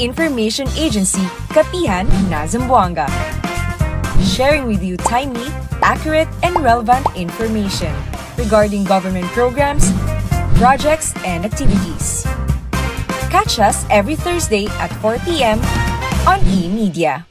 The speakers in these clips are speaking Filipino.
Information Agency, Kapihan na Zamboanga. Sharing with you timely, accurate, and relevant information regarding government programs, projects, and activities. Catch us every Thursday at 4 p.m. on eMedia.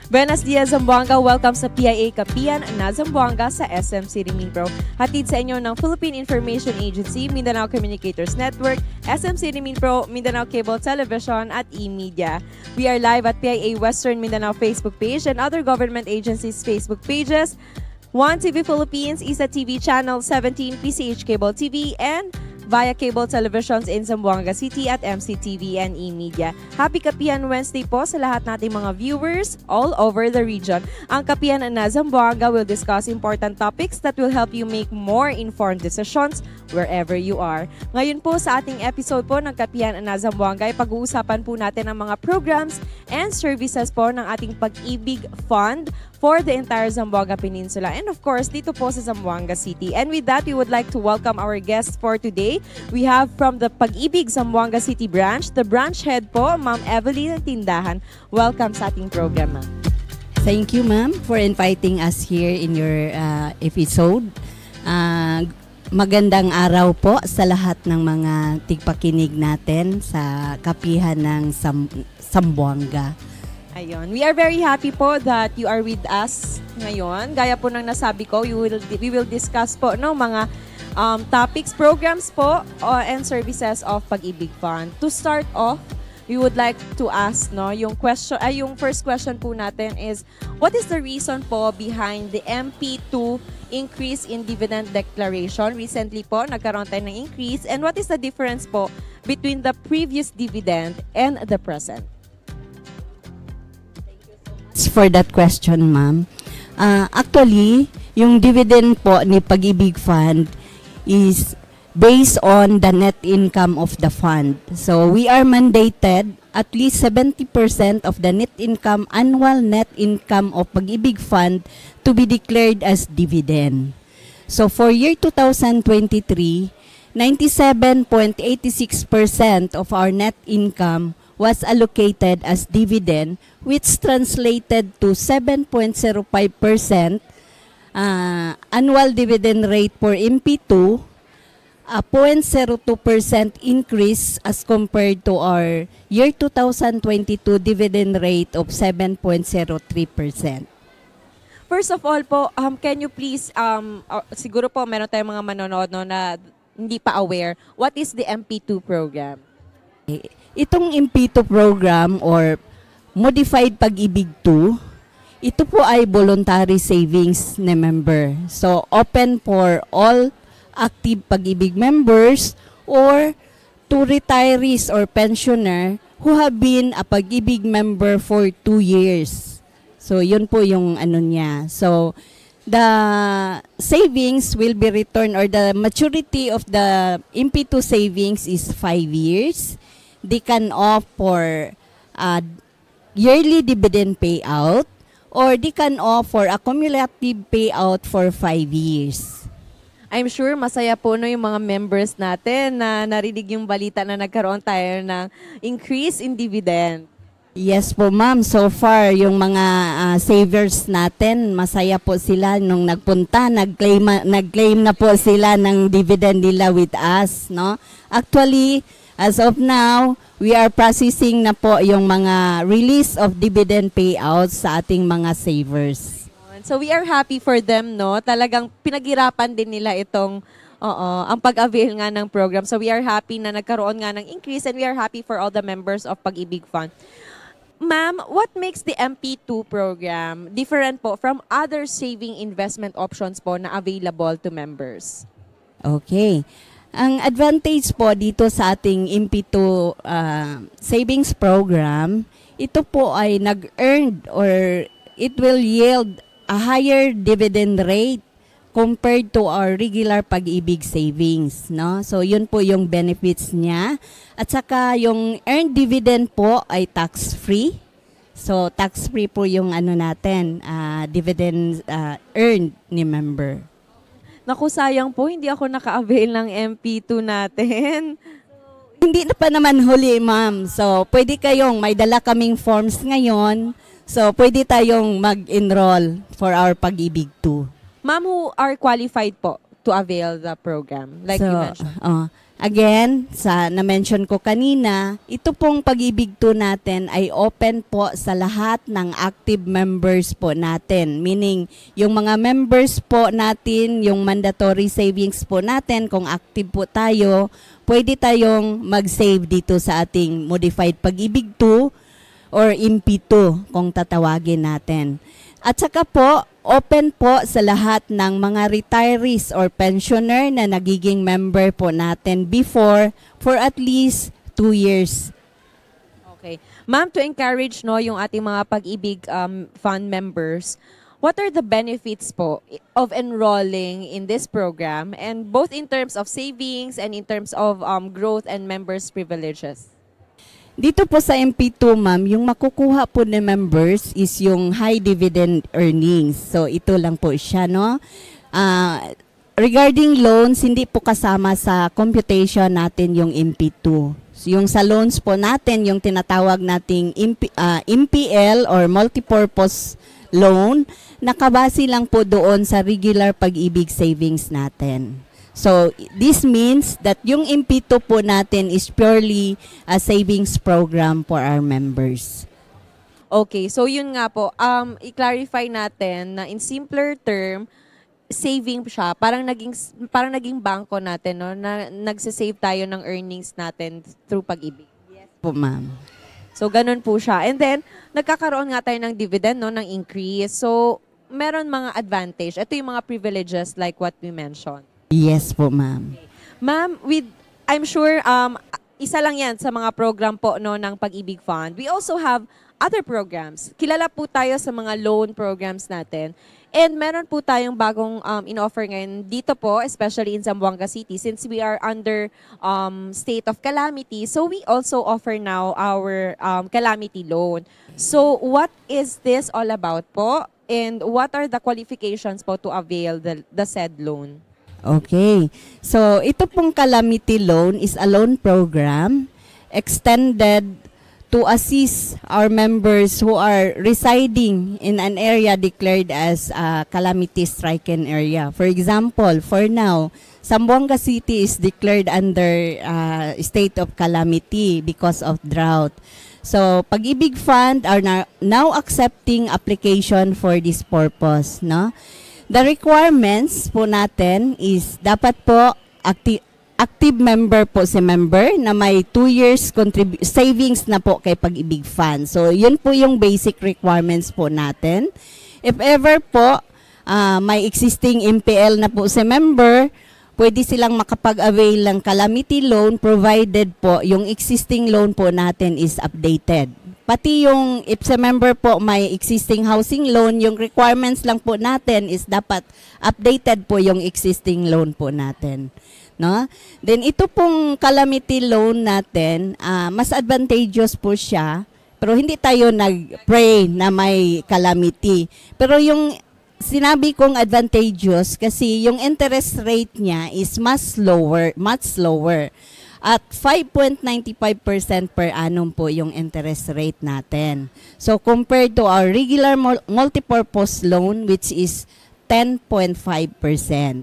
Buenos dias, Zamboanga. Welcome sa PIA Kapihan na Zamboanga sa SM City Minpro. Hatid sa inyo ng Philippine Information Agency, Mindanao Communicators Network, SM City Minpro, Mindanao Cable Television at eMedia. We are live at PIA Western Mindanao Facebook page and other government agencies' Facebook pages, One TV Philippines, Isa TV Channel 17, PCH Cable TV, and via cable televisions in Zamboanga City at MCTV and eMedia. Happy Kapihan Wednesday po sa lahat nating mga viewers all over the region. Ang Kapihan na Zamboanga will discuss important topics that will help you make more informed decisions wherever you are. Ngayon po sa ating episode po ng Kapihan na Zamboanga ay pag-uusapan po natin ang mga programs and services po ng ating Pag-ibig Fund for the entire Zamboanga Peninsula and of course dito po sa Zamboanga City. And with that, we would like to welcome our guests for today. We have from the Pag-ibig Zamboanga City branch, the branch head po, Ma'am Evelyn Tindahan. Welcome sa ating program, ma'am. Thank you, ma'am, for inviting us here in your episode. Magandang araw po sa lahat ng mga tigpakinig natin sa Kapihan ng Zamboanga. Ayun. We are very happy po that you are with us ngayon. Gaya po ng nasabi ko, we will discuss po no, mga topics, programs po and services of Pag-ibig Fund. To start off, we would like to ask no, yung first question po natin is, what is the reason po behind the MP2 increase in dividend declaration? Recently po, nagkaroon tayo ng increase. And what is the difference po between the previous dividend and the present? For that question, ma'am. Actually, yung dividend po ni Pag-ibig Fund is based on the net income of the fund. So, we are mandated at least 70% of the net income, annual net income of Pag-ibig Fund to be declared as dividend. So, for year 2023, 97.86% of our net income was allocated as dividend, which translated to 7.05% annual dividend rate for MP2, a 0.02% increase as compared to our year 2022 dividend rate of 7.03%. First of all po, can you please, siguro po meron tayong mga manonood no, na hindi pa aware, what is the MP2 program? Itong MP2 program or Modified Pag-ibig 2, ito po ay voluntary savings na member. So, open for all active Pag-ibig members or to retirees or pensioner who have been a Pag-ibig member for 2 years. So, yun po yung ano niya. So, the savings will be returned or the maturity of the MP2 savings is 5 years. They can opt for yearly dividend payout or they can opt for a cumulative payout for 5 years. I'm sure masaya po no yung mga members natin na narinig yung balita na nagkaroon tayo ng increase in dividend. Yes po, ma'am. So far, yung mga savers natin, masaya po sila nung nagpunta, nag-claim na po sila ng dividend nila with us, no? Actually, as of now, we are processing na po yung mga release of dividend payouts sa ating mga savers. So we are happy for them, no? Talagang pinaghirapan din nila itong ang pag-avail nga ng program. So we are happy na nagkaroon nga ng increase and we are happy for all the members of Pag-ibig Fund. Ma'am, what makes the MP2 program different po from other saving investment options po na available to members? Okay. Ang advantage po dito sa ating MP2 savings program, ito po ay nag-earned or it will yield a higher dividend rate compared to our regular Pag-ibig savings, no? So yun po yung benefits niya. At saka yung earned dividend po ay tax-free. So tax-free po yung ano natin, dividend earned ni member. Naku, sayang po, hindi ako naka-avail ng MP2 natin. Hindi na pa naman huli, ma'am. So, pwede kayong, may dala kaming forms ngayon. So, pwede tayong mag-enroll for our Pag-ibig 2. Ma'am, who are qualified po to avail the program? Like you mentioned. Again, sa na-mention ko kanina, ito pong Pag-ibig 2 natin ay open po sa lahat ng active members po natin. Meaning, yung mga members po natin, yung mandatory savings po natin, kung active po tayo, pwede tayong mag-save dito sa ating Modified Pag-ibig 2 or MP2 kung tatawagin natin. At saka po, open po sa lahat ng mga retirees or pensioner na nagiging member po natin before for at least 2 years. Okay. Ma'am, to encourage no yung ating mga Pag-ibig fund members, what are the benefits po of enrolling in this program, and both in terms of savings and in terms of growth and members' privileges? Dito po sa MP2, ma'am, yung makukuha po ng members is yung high dividend earnings. So, ito lang po siya, no? Regarding loans, hindi po kasama sa computation natin yung MP2. So, yung sa loans po natin, yung tinatawag nating MPL or multipurpose loan, nakabase lang po doon sa regular Pag-ibig savings natin. So, this means that yung MP2 po natin is purely a savings program for our members. Okay, so yun nga po, i-clarify natin na in simpler term, saving siya, parang naging bangko natin, no, na nagse-save tayo ng earnings natin through Pag-ibig. Yes po, ma'am. So, ganun po siya. And then, nagkakaroon nga tayo ng dividend, no, ng increase. So, meron mga advantage. Ito yung mga privileges like what we mentioned. Yes po, ma'am. Ma'am, I'm sure isa lang yan sa mga program po no ng Pag-ibig Fund. We also have other programs. Kilala po tayo sa mga loan programs natin. And meron po tayong bagong in-offer ngayon dito po, especially in Zamboanga City, since we are under state of calamity. So we also offer now our calamity loan. So what is this all about po? And what are the qualifications po to avail the said loan? Okay. So, ito pong calamity loan is a loan program extended to assist our members who are residing in an area declared as a calamity-stricken area. For example, for now, Zamboanga City is declared under state of calamity because of drought. So, Pag-ibig Fund are now accepting application for this purpose, no? The requirements po natin is dapat po active member po si member na may 2 years savings na po kay Pag-ibig Fund. So, yun po yung basic requirements po natin. If ever po may existing MPL na po si member, pwede silang makapag-avail ng calamity loan provided po yung existing loan po natin is updated. Pati yung if sa member po may existing housing loan, yung requirements lang po natin is dapat updated po yung existing loan po natin. No? Then ito pong calamity loan natin, mas advantageous po siya, pero hindi tayo nag-pray na may calamity. Pero yung sinabi kong advantageous kasi yung interest rate niya is much lower. At 5.95% per annum po yung interest rate natin. So compared to our regular multipurpose loan which is 10.5%.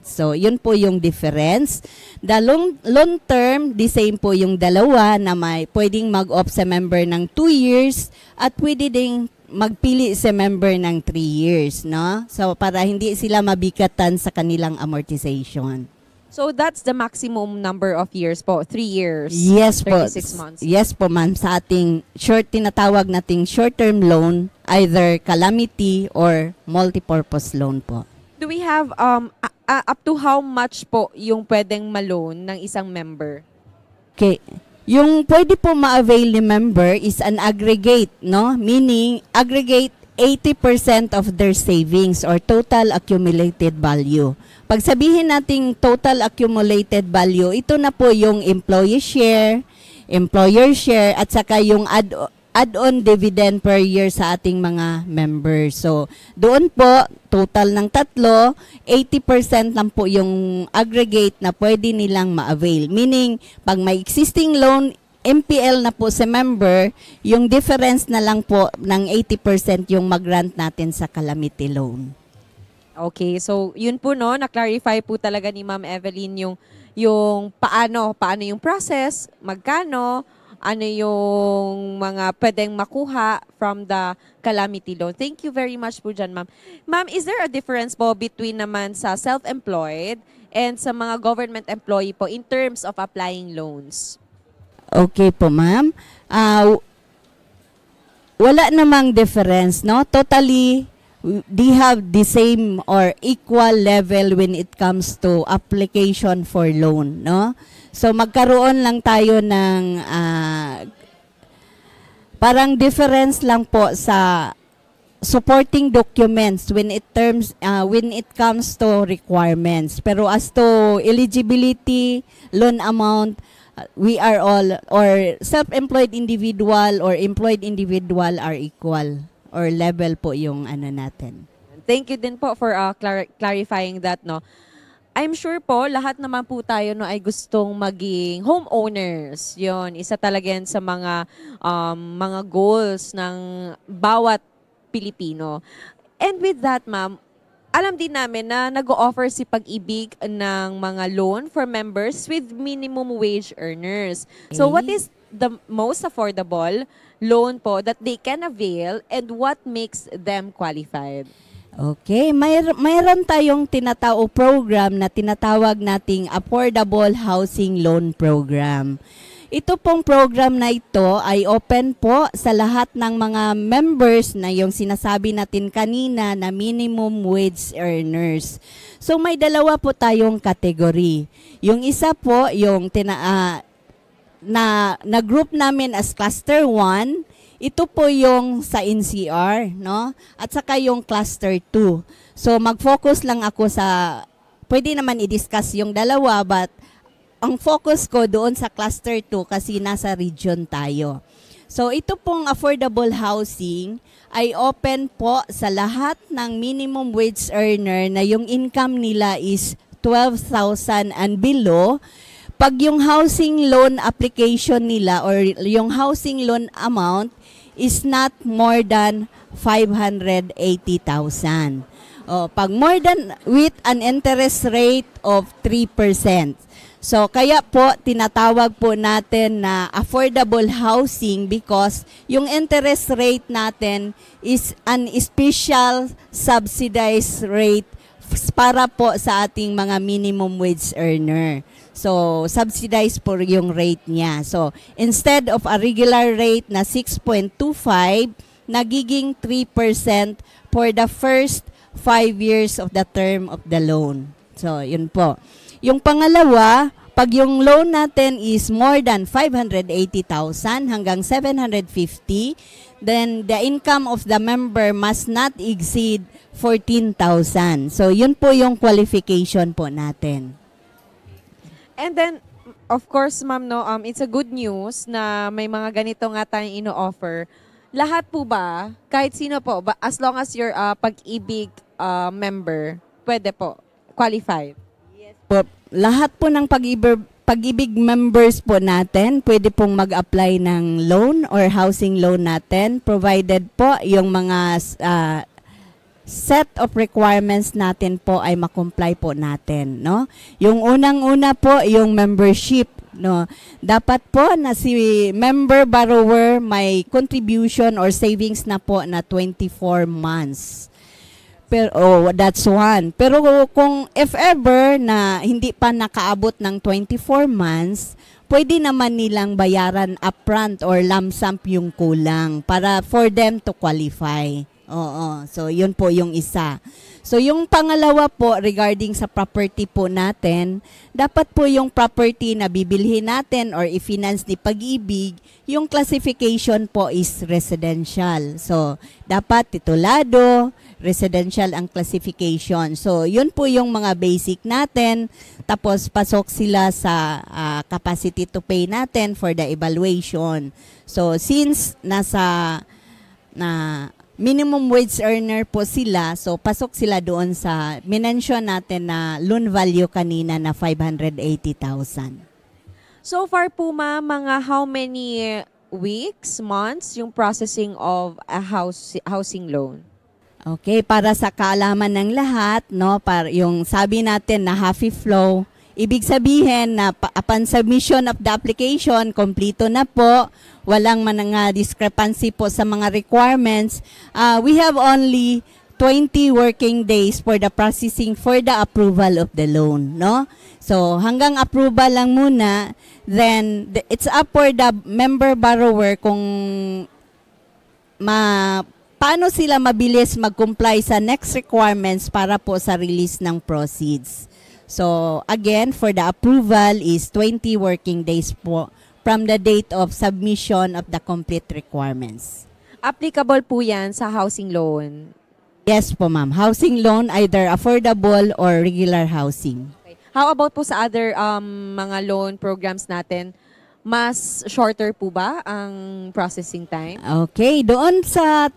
So yun po yung difference. The long term, the same po yung dalawa na may pwedeng mag-opt sa member ng 2 years at pwede ding magpili sa member ng 3 years, no? So para hindi sila mabikatan sa kanilang amortization. So that's the maximum number of years po, 3 years. Yes po. 36 months. Yes po, ma'am, sa ating tinatawag nating short-term loan, either calamity or multipurpose loan po. Do we have up to how much po yung pwedeng ma-loan ng isang member? Okay. Yung pwede po ma-avail ni member is an aggregate, no? Meaning aggregate 80% of their savings or total accumulated value. Pag sabihin nating total accumulated value, ito na po yung employee share, employer share, at saka yung add-on dividend per year sa ating mga members. So, doon po, total ng tatlo, 80% lang po yung aggregate na pwede nilang ma-avail. Meaning, pag may existing loan, MPL na po sa member, yung difference na lang po ng 80% yung mag-grant natin sa calamity loan. Okay, so yun po no, na-clarify po talaga ni Ma'am Evelyn yung paano yung process, magkano, ano yung mga pwedeng makuha from the calamity loan. Thank you very much po dyan, ma'am. Ma'am, is there a difference po between naman sa self-employed and sa mga government employee po in terms of applying loans? Okay po, ma'am. Wala namang difference, no? Totally, they have the same or equal level when it comes to application for loan, no? So magkaroon lang tayo ng parang difference lang po sa supporting documents when it comes to requirements. Pero as to eligibility, loan amount, we are all, or self-employed individual or employed individual are equal or level po yung ano natin. Thank you din po for clarifying that, no. I'm sure po, lahat naman po tayo no, ay gustong maging homeowners. Yon, isa talaga yan sa mga goals ng bawat Pilipino. And with that, ma'am, alam din namin na nag-o-offer si Pag-ibig ng mga loan for members with minimum wage earners. So what is the most affordable loan po that they can avail and what makes them qualified? Okay, mayroon tayong program na tinatawag nating Affordable Housing Loan Program. Ito pong program na ito ay open po sa lahat ng mga members na yung sinasabi natin kanina na minimum wage earners. So may dalawa po tayong category. Yung isa po yung na group namin as Cluster 1. Ito po yung sa NCR, no? At saka yung Cluster 2. So mag-focus lang ako sa, pwede naman i-discuss yung dalawa, but ang focus ko doon sa Cluster 2 kasi nasa region tayo. So ito pong affordable housing ay open po sa lahat ng minimum wage earner na yung income nila is 12,000 and below. Pag yung housing loan application nila or yung housing loan amount is not more than 580,000. Pag more than with an interest rate of 3%. So kaya po tinatawag po natin na affordable housing because yung interest rate natin is an special subsidized rate para po sa ating mga minimum wage earner. So, subsidized po yung rate niya. So, instead of a regular rate na 6.25, nagiging 3% for the first 5 years of the term of the loan. So, yun po. Yung pangalawa, pag yung loan natin is more than 580,000 hanggang 750, then the income of the member must not exceed 14,000. So, yun po yung qualification po natin. And then, of course, ma'am, no, it's a good news na may mga ganito nga tayong ino-offer. Lahat po ba, kahit sino po, as long as you're Pag-ibig member, pwede po, qualified? Yes po. Lahat po ng Pag-ibig members po natin, pwede pong mag-apply ng loan or housing loan natin, provided po yung mga set of requirements natin po ay makomply po natin, no? Yung unang-una po, yung membership, no? Dapat po na si member borrower may contribution or savings na po na 24 months. Pero that's one. Pero kung if ever na hindi pa nakaabot ng 24 months, pwede naman nilang bayaran upfront or lump sum yung kulang para for them to qualify. Oo, so yun po yung isa. So yung pangalawa po regarding sa property po natin, dapat po yung property na bibilhin natin or i-finance ni Pag-ibig, yung classification po is residential. So dapat titulado, residential ang classification. So yun po yung mga basic natin. Tapos pasok sila sa capacity to pay natin for the evaluation. So since nasa minimum wage earner po sila, so pasok sila doon sa minensyon natin na loan value kanina na 580,000. So far po ma'am, mga how many weeks, months yung processing of a housing loan? Okay, para sa kaalaman ng lahat, no, para yung sabi natin na happy flow, ibig sabihin na upon submission of the application, kompleto na po, walang mga discrepancy po sa mga requirements. We have only 20 working days for the processing for the approval of the loan, no? So, hanggang approval lang muna, then it's up for the member borrower kung paano sila mabilis mag-comply sa next requirements para po sa release ng proceeds. So, again, for the approval is 20 working days po from the date of submission of the complete requirements. Applicable po yan sa housing loan? Yes po, ma'am. Housing loan, either affordable or regular housing. Okay. How about po sa other mga loan programs natin? Mas shorter po ba ang processing time? Okay, doon sa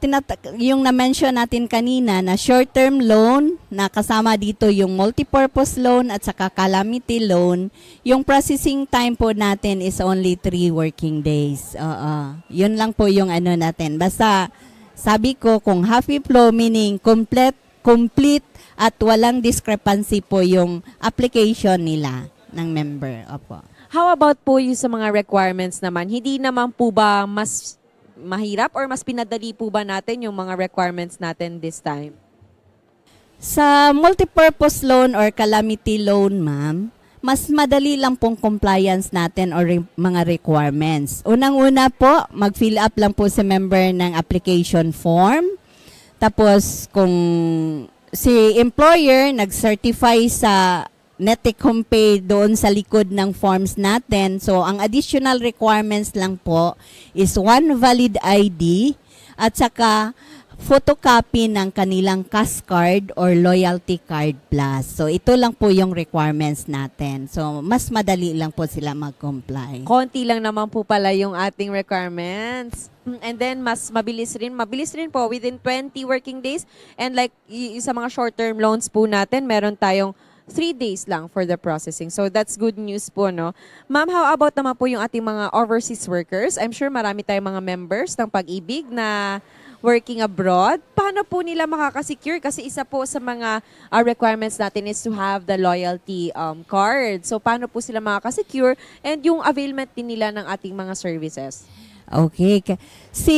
yung na-mention natin kanina na short-term loan, na kasama dito yung multipurpose loan at saka calamity loan, yung processing time po natin is only 3 working days. Yun lang po yung ano natin. Basta sabi ko kung happy flow meaning complete at walang discrepancy po yung application nila ng member. Opo. How about po yung sa mga requirements naman? Hindi naman po ba mas mahirap or mas pinadali po ba natin yung mga requirements natin this time? Sa multipurpose loan or calamity loan, ma'am, mas madali lang pong compliance natin or mga requirements. Unang-una po, mag-fill up lang po si member ng application form. Tapos kung si employer nag-certify sa net take home pay doon sa likod ng forms natin. So, ang additional requirements lang po is 1 valid ID at saka photocopy ng kanilang cash card or loyalty card plus. So, ito lang po yung requirements natin. So, mas madali lang po sila mag-comply. Konti lang naman po pala yung ating requirements. And then, mas mabilis rin po within 20 working days. And like sa mga short-term loans po natin, meron tayong 3 days lang for the processing. So, that's good news po, no? Ma'am, how about naman po yung ating mga overseas workers? I'm sure marami tayong mga members ng Pag-ibig na working abroad. Paano po nila makakasecure? Kasi isa po sa mga requirements natin is to have the loyalty card. So, paano po sila makakasecure? And yung availment din nila ng ating mga services? Okay. Si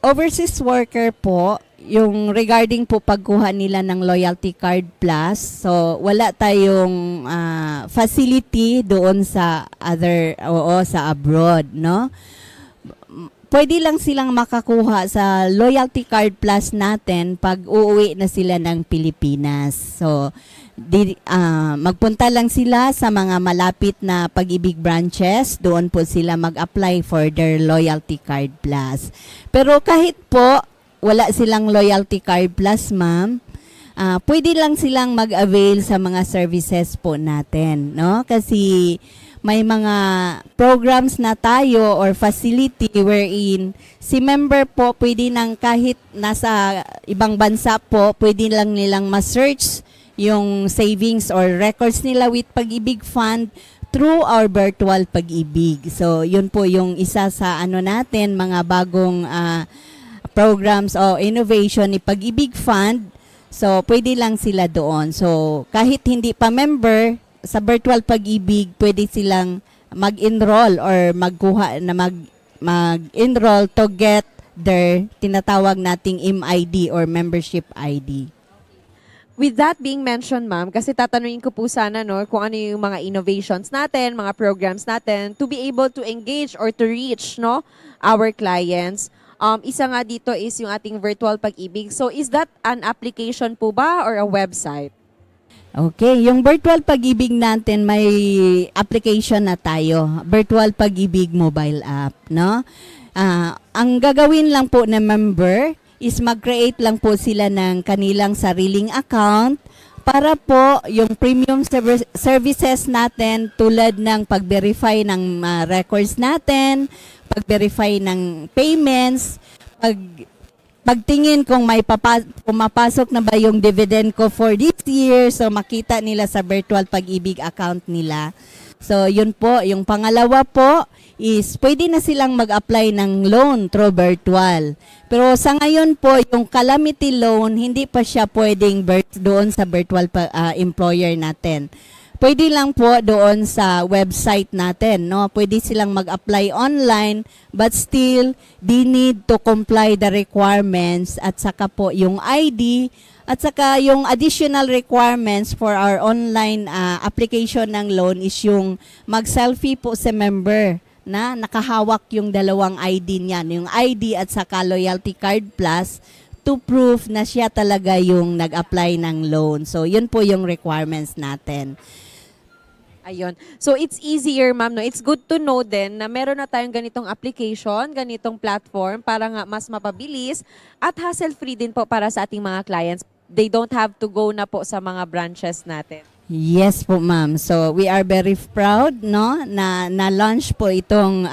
overseas worker po, yung regarding po pagkuha nila ng loyalty card plus, so wala tayong facility doon sa sa abroad, no? Pwede lang silang makakuha sa loyalty card plus natin pag uuwi na sila ng Pilipinas. So, magpunta lang sila sa mga malapit na Pag-ibig branches, doon po sila mag-apply for their loyalty card plus. Pero kahit po wala silang loyalty card plus, ma'am, pwede lang silang mag-avail sa mga services po natin, no? Kasi may mga programs na tayo or facility wherein si member po pwede nang kahit nasa ibang bansa po, pwede lang nilang ma-search yung savings or records nila with Pag-ibig Fund through our virtual Pag-ibig. So, yun po yung isa sa natin, mga bagong programs o innovation ni Pag-ibig Fund. So, pwede lang sila doon. So, kahit hindi pa member, sa virtual Pag-ibig, pwede silang mag-enroll or mag-enroll to get their tinatawag nating MID or membership ID. With that being mentioned, ma'am, kasi tatanungin ko po sana kung ano yung mga innovations natin, mga programs natin to be able to engage or to reach our clients. Isa nga dito is yung ating virtual pag-ibig. So is that an application po ba or a website? Okay, yung virtual pag-ibig natin may application na tayo, virtual pag-ibig mobile app, no? Ang gagawin lang po ng member is mag-create lang po sila ng kanilang sariling account para po yung premium services natin tulad ng pag-verify ng records natin, pag-verify ng payments, pagtingin kung may pumapasok na ba yung dividend ko for this year, so makita nila sa virtual pag-ibig account nila. So yun po, yung pangalawa po is pwede na silang mag-apply ng loan through virtual. Pero sa ngayon po, yung calamity loan, hindi pa siya pwedeng doon sa virtual employer natin. Pwede lang po doon sa website natin, no? Pwede silang mag-apply online, but still, they need to comply the requirements at saka po yung ID at saka yung additional requirements for our online application ng loan is yung mag-selfie po sa member na nakahawak yung dalawang ID niyan, yung ID at saka loyalty card plus to prove na siya talaga yung nag-apply ng loan. So, yun po yung requirements natin. Ayun. So, it's easier, ma'am, no? It's good to know din na meron na tayong ganitong application, ganitong platform para nga mas mapabilis at hassle-free din po para sa ating mga clients. They don't have to go na po sa mga branches natin. Yes po, ma'am. So, we are very proud, no, na na-launch po itong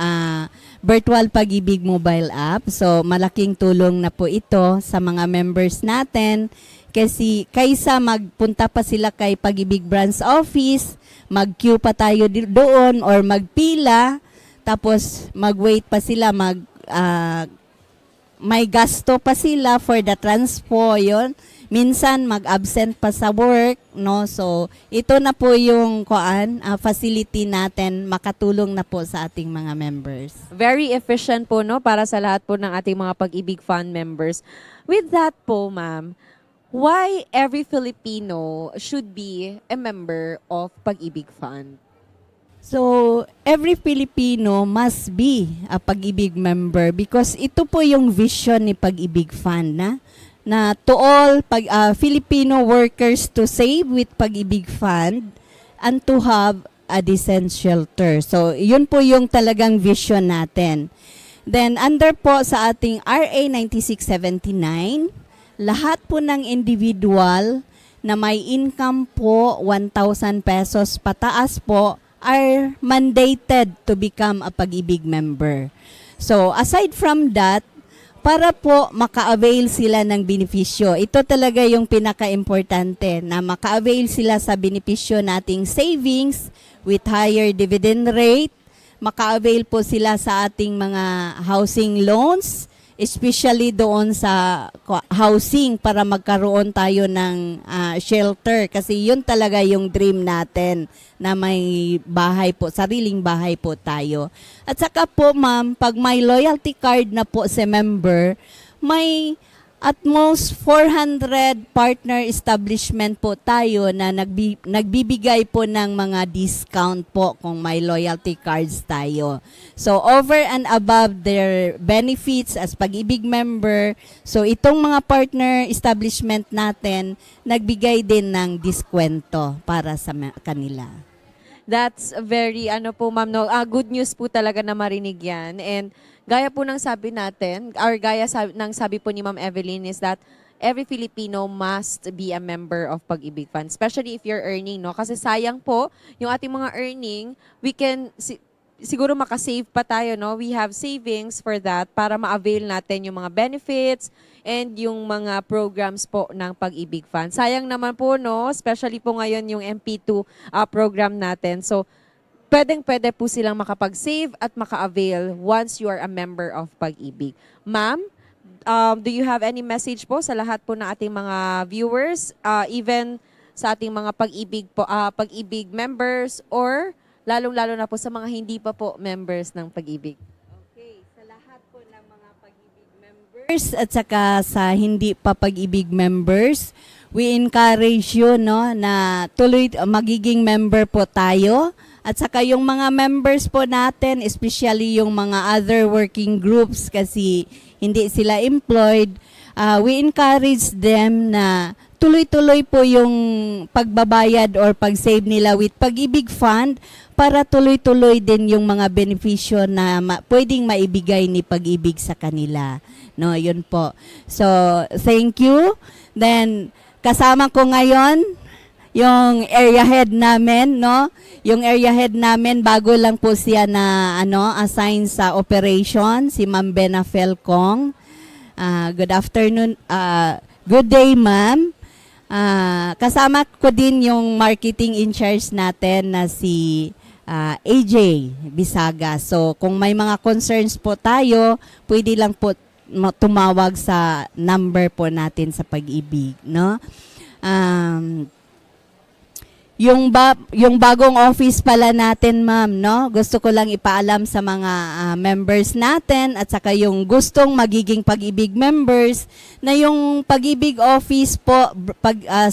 virtual pag-ibig mobile app. So, malaking tulong na po ito sa mga members natin kasi kaysa magpunta pa sila kay Pag-ibig branch office, mag-queue pa tayo doon or magpila, tapos mag-wait pa sila, may gasto pa sila for the transpo, yun. Minsan mag-absent pa sa work, no? So, ito na po yung facility natin, makatulong na po sa ating mga members. Very efficient po, no? Para sa lahat po ng ating mga Pag-ibig Fund members. With that po, ma'am, why every Filipino should be a member of Pag-ibig Fund? So, every Filipino must be a Pag-ibig member because ito po yung vision ni Pag-ibig Fund na to all Filipino workers to save with Pag-ibig Fund and to have a decent shelter. So, yun po yung talagang vision natin. Then, under po sa ating RA 9679, lahat po ng individual na may income po 1,000 pesos pataas po are mandated to become a Pag-ibig member. So, aside from that, para po maka-avail sila ng benepisyo. Ito talaga yung pinaka-importante na maka-avail sila sa benepisyo nating savings with higher dividend rate, maka-avail po sila sa ating mga housing loans, especially doon sa housing para magkaroon tayo ng shelter kasi yun talaga yung dream natin na may bahay po, sariling bahay po tayo. At saka po ma'am, pag may loyalty card na po si member, may at most 400 partner establishment po tayo na nagbibigay po ng mga discount po kung may loyalty cards tayo. So over and above their benefits as Pag-ibig member, so itong mga partner establishment natin nagbigay din ng diskwento para sa kanila. That's very, ma'am, no? Good news po talaga na marinig yan. And gaya po ng sabi natin, or gaya ng sabi po ni Ma'am Evelyn is that every Filipino must be a member of Pag-ibig Fund, especially if you're earning, no? Kasi sayang po, yung ating mga earning, we can, siguro makasave pa tayo, no? We have savings for that para ma-avail natin yung mga benefits and yung mga programs po ng Pag-ibig Fund. Sayang naman po, no? Especially po ngayon yung MP2 program natin. So, pwedeng-pwede po silang makapag-save at maka-avail once you are a member of Pag-ibig. Ma'am, do you have any message po sa lahat po ng ating mga viewers, even sa ating mga Pag-ibig members or lalong-lalo na po sa mga hindi pa po members ng Pag-ibig? Okay, sa lahat po ng mga Pag-ibig members at saka sa hindi pa Pag-ibig members, we encourage you, no, na tuloy magiging member po tayo. At saka yung mga members po natin, especially yung mga other working groups kasi hindi sila employed, we encourage them na tuloy-tuloy po yung pagbabayad or pag-save nila with Pag-ibig Fund para tuloy-tuloy din yung mga benepisyo na pwedeng maibigay ni Pag-ibig sa kanila. No, yun po. So, thank you. Then, kasama ko ngayon yung area head namin, no? Yung area head namin, bago lang po siya na assign sa operation, si Ma'am Bena Felcong. Good afternoon. Good day, ma'am. Kasama ko din yung marketing in charge natin na si AJ Bisaga. So, kung may mga concerns po tayo, pwede lang po tumawag sa number po natin sa Pag-ibig, no? Yung bagong office pala natin, ma'am, no? Gusto ko lang ipaalam sa mga members natin at saka yung gustong magiging Pag-ibig members na yung Pag-ibig office po,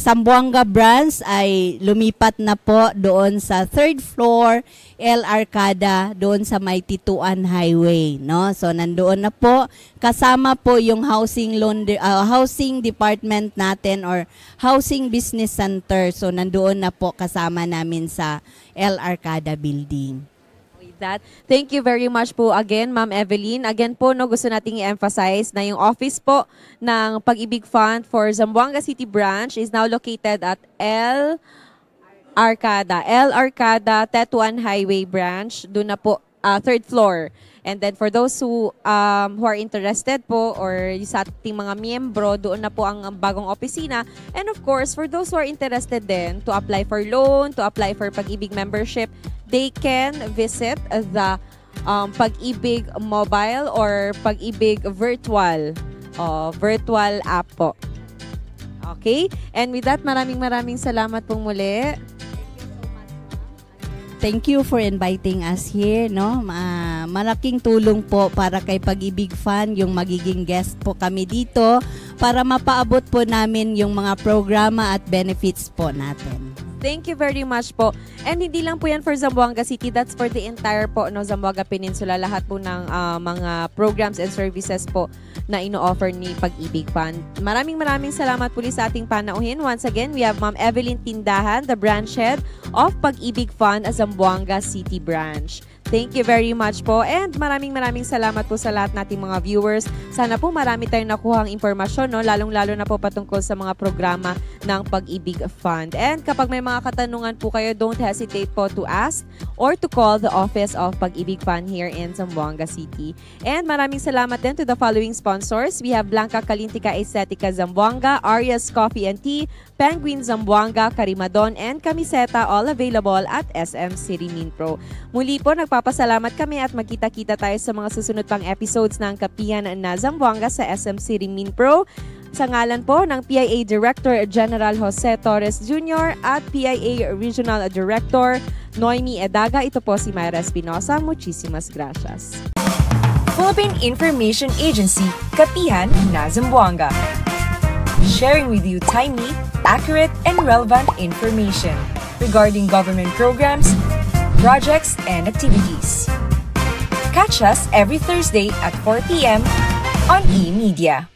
Zamboanga branch ay lumipat na po doon sa 3rd floor, El Arcada, doon sa may Tituan Highway, no? So nandoon na po, kasama po yung housing department natin or housing business center. So nandoon na po kasama namin sa El Arcada building. With that, thank you very much po again, Ma'am Evelyn. Again po, no, gusto nating i-emphasize na yung office po ng Pag-ibig Fund for Zamboanga City Branch is now located at El Arcada, Tetuan Highway Branch. Doon na po, 3rd floor. And then for those who are interested po or sa ating mga miyembro, doon na po ang bagong opisina. And of course, for those who are interested din to apply for loan, to apply for Pag-ibig membership, they can visit the Pag-ibig mobile or Pag-ibig virtual app po. Okay? And with that, maraming salamat po muli. Thank you for inviting us here, no? Malaking tulong po para kay Pag-ibig Fund yung magiging guest po kami dito para mapaabot po namin yung mga programa at benefits po natin. Thank you very much po. And hindi lang po yan for Zamboanga City, that's for the entire po Zamboanga Peninsula. Lahat po ng mga programs and services po na ino-offer ni Pag-ibig Fund. Maraming salamat po sa ating panauhin. Once again, we have Ma'am Evelyn Tindahan, the branch head of Pag-ibig Fund at Zamboanga City Branch. Thank you very much po and maraming salamat po sa lahat nating mga viewers. Sana po marami tayong nakuhang impormasyon, no? Lalong-lalo na po patungkol sa mga programa ng Pag-ibig Fund. And kapag may mga katanungan po kayo, don't hesitate po to ask or to call the office of Pag-ibig Fund here in Zamboanga City. And maraming salamat din to the following sponsors. We have Blanca Calintica Estetica Zamboanga, Arias Coffee and Tea, Penguin Zamboanga, Karimadon, and Camiseta, all available at SM City Minpro. Muli po, nagpapasalamat kami at magkita-kita tayo sa mga susunod pang episodes ng Kapihan na Zamboanga sa SM City Minpro. Sa ngalan po ng PIA Director General Jose Torres Jr. at PIA Regional Director Noemi Edaga, ito po si Mayra Espinosa. Muchísimas gracias. Philippine Information Agency, Kapihan na Zamboanga. Sharing with you timely, accurate, and relevant information regarding government programs, projects, and activities. Catch us every Thursday at 4 p.m. on eMedia.